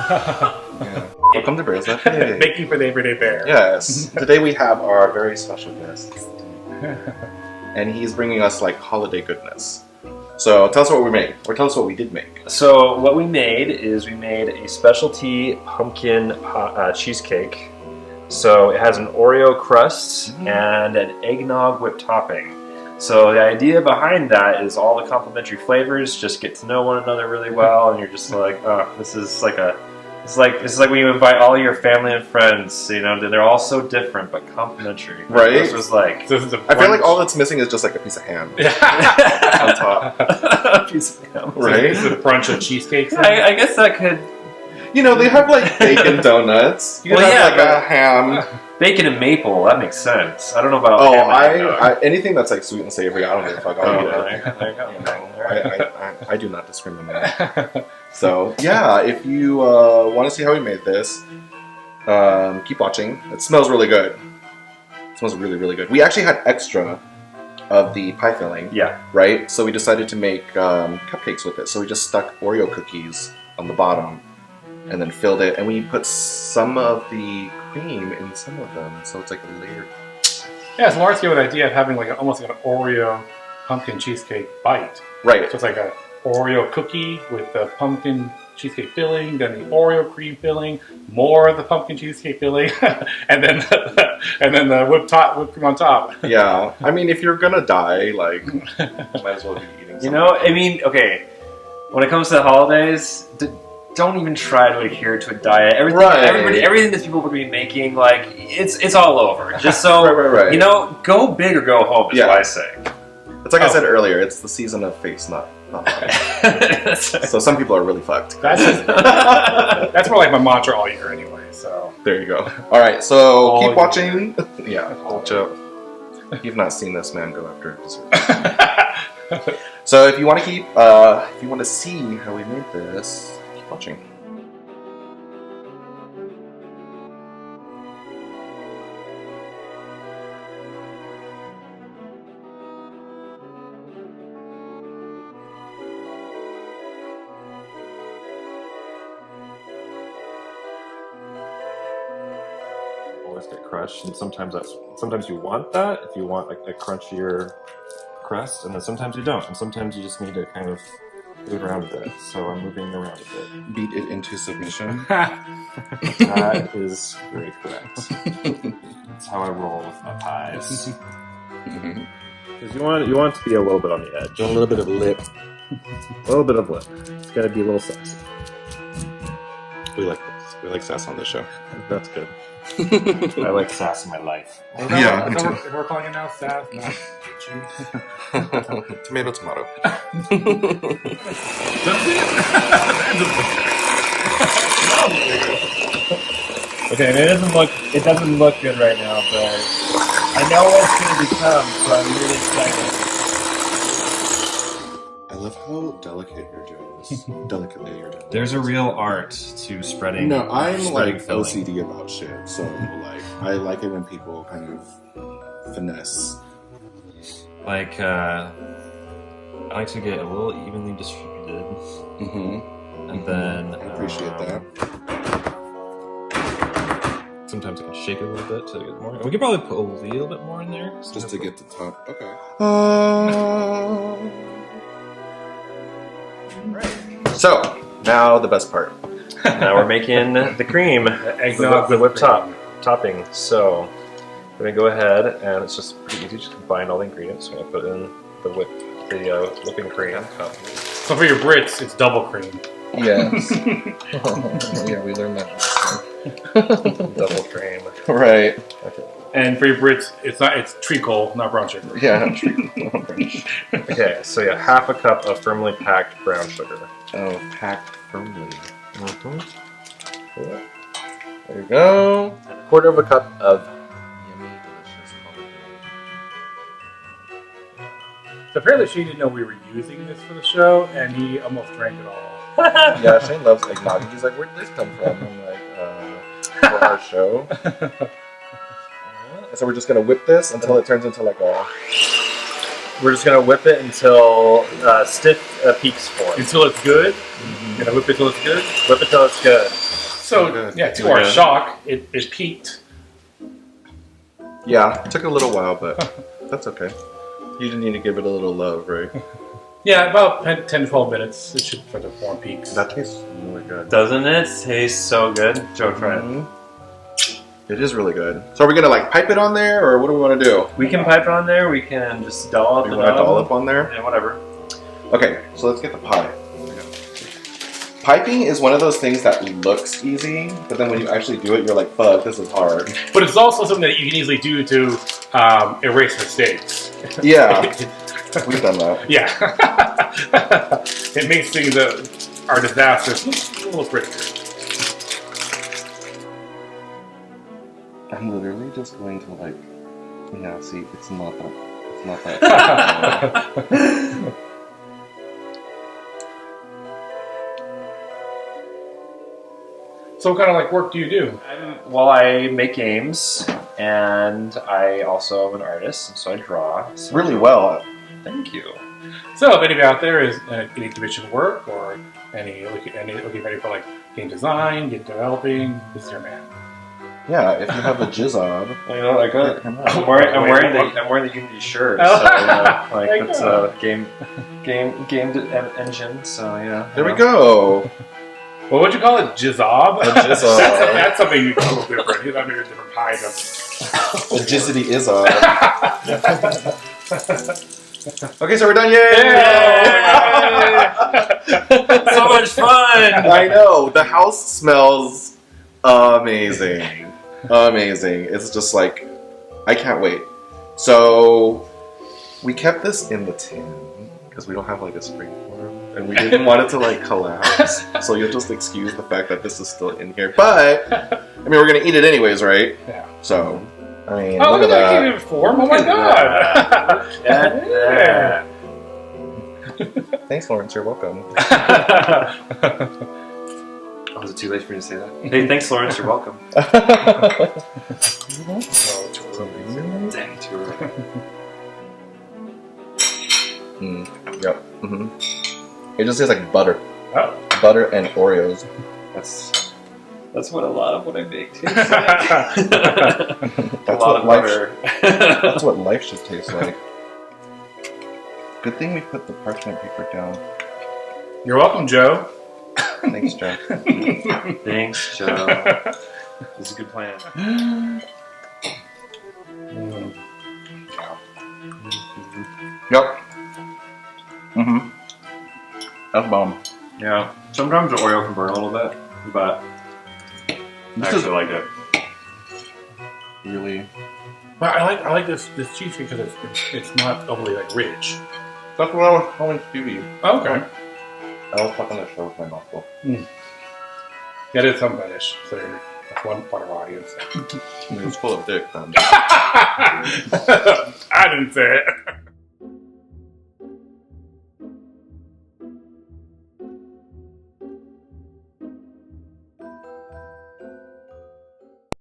Yeah. Welcome to Bear's Life. Baking for the Everyday Bear. Yes. Today we have our very special guest. And he's bringing us like holiday goodness. So tell us what we made, or tell us what we did make. So what we made is we made a specialty pumpkin cheesecake. So it has an Oreo crust and an eggnog whipped topping. So the idea behind that is all the complementary flavors just get to know one another really well, and you're just like, oh, this is like when you invite all your family and friends. You know, they're all so different but complementary. Right. This was like. I feel like all that's missing is just like a piece of ham on top. A piece of ham. Right. Is it a brunch of cheesecakes? I guess that could. You know, they have like bacon donuts. You Well, have yeah, like a ham. Bacon and maple, that makes sense. I don't know about Oh, ham and eggnog. anything that's like sweet and savory, I don't give a fuck. I'll eat it. Okay. I do not discriminate. So yeah, if you want to see how we made this, keep watching. It smells really good. It smells really, really good. We actually had extra of the pie filling. Yeah. Right? So we decided to make cupcakes with it. So we just stuck Oreo cookies on the bottom and then filled it. And we put some of the cream in some of them. So it's like a layered. Yeah, so Lars gave an idea of having like almost like an Oreo pumpkin cheesecake bite. Right. So it's like a Oreo cookie with the pumpkin cheesecake filling, then the Oreo cream filling, more of the pumpkin cheesecake filling, and then the whipped cream on top. Yeah. I mean, if you're gonna die, like, might as well be eating something. You know, I mean, okay, when it comes to the holidays, don't even try to adhere to a diet. Everything that people would be making, like, it's all over. Just so, right. You know, go big or go home is what I say. It's like I said earlier, it's the season of face, not body. So some people are really fucked. That's more like my mantra all year anyway, so. There you go. Alright, so All keep watching. Yeah, watch out. If you've not seen this, man, go after it. So if you want to if you want to see how we made this, keep watching. Get crushed, and sometimes you want that if you want like a crunchier crust, and then sometimes you don't, and sometimes you just need to kind of move around a bit. So I'm moving around a bit. Beat it into submission. That is very correct. That's how I roll with my pies. Because you want it to be a little bit on the edge, A little bit of lip. a little bit of lip. It's got to be a little sassy. We like this. We like sass on this show. That's good. I like sass in my life. Yeah, me too. We're calling it now sass, not cheese. Tomato. Okay, it doesn't look good right now, but I know what it's going to become, so I'm really excited. I love how delicate you're doing this. Delicately you're doing this. There's a real art to spreading. No, I'm like filling. OCD about shit, so like I like it when people kind of finesse. Like, I like to get a little evenly distributed, and then I appreciate that. Sometimes I can shake it a little bit to get more. We could probably put a little bit more in there, Just to get the top. Okay. So now the best part. Now we're making the cream, Eggnog the whipped cream. topping. So we're gonna go ahead, and it's just pretty easy. Just combine all the ingredients. We're gonna put in the whipping cream cup. So for your Brits, it's double cream. Yes. Yeah, we learned that. Double cream. Right. Okay. And for your Brits, it's treacle, not brown sugar. Yeah. Okay. So yeah, half a cup of firmly packed brown sugar. Oh, packed firmly. Yeah. There you go. And a quarter of a cup of Yummy, delicious holiday. So apparently she didn't know we were using this for the show, and he almost drank it all. Yeah, Shane loves eggnog. He's like, where did this come from? I'm like, for our show. So we're just gonna whip this until it turns into like a. We're just gonna whip it until stiff peaks form. Until it's good? Gonna whip it till it's good? Whip it till it's good. So good. yeah, to our shock, it peaked. Yeah, it took a little while, but that's okay. You just need to give it a little love, right? Yeah, about 10 to 12 minutes. It should start to form peaks. That tastes really good. Doesn't it taste so good? Joe, try it. It is really good. So are we gonna like pipe it on there, or what do we want to do? We can pipe it on there. We can just dollop You it want to up. dollop on there? Yeah, whatever. Okay, so let's get the pie. Piping is one of those things that looks easy, but then when you actually do it, you're like, fuck, this is hard. But it's also something that you can easily do to erase mistakes. Yeah, we've done that. Yeah. It makes things that are disasters look a little prettier. I'm literally just going to like, yeah, see, it's not that. So what kind of like work do you do? Well, I make games, and I also am an artist, so I draw. So Really well. thank you. So if anybody out there is any commission work or any looking ready for like game design, game developing, this is your man. Yeah, if you have a jizzob. You know, I got. Come on. I'm wearing the Unity shirt. So, like it's a game engine. So yeah. There we go. Well, what'd you call it? Jizzob? A jizzob. That's something a little different. He's maybe a different kind of. The jizzity is on. Okay, so we're done. Yay! So much fun! I know. The house smells amazing. Amazing. It's just like, I can't wait. So, we kept this in the tin because we don't have like a spring for it. And we didn't want it to like collapse. So you'll just excuse the fact that this is still in here. But, I mean, we're going to eat it anyways, right? Yeah. So, I mean, Oh, look at that. It form. Oh my god! Yeah. Thanks, Lawrence. You're welcome. Oh, is it too late for me to say that? Hey, thanks, Lawrence. You're welcome. Dang, too early. Yep. It just tastes like butter. Oh. Butter and Oreos. That's what a lot of what I bake tastes like. That's a lot of butter. That's what life should taste like. Good thing we put the parchment paper down. You're welcome, Joe. Thanks, Joe. Thanks, Joe. This is a good plan. Yep. That's bomb. Yeah. Sometimes the Oreo can burn a little bit, but I actually like it. Really. But I like this cheesecake because it's not overly like rich. That's what I was telling Steevie. Oh, okay. I was talking to show with my mouthful. That is some fetish. So that's one part of our audience. It was full of dick then. I didn't say it.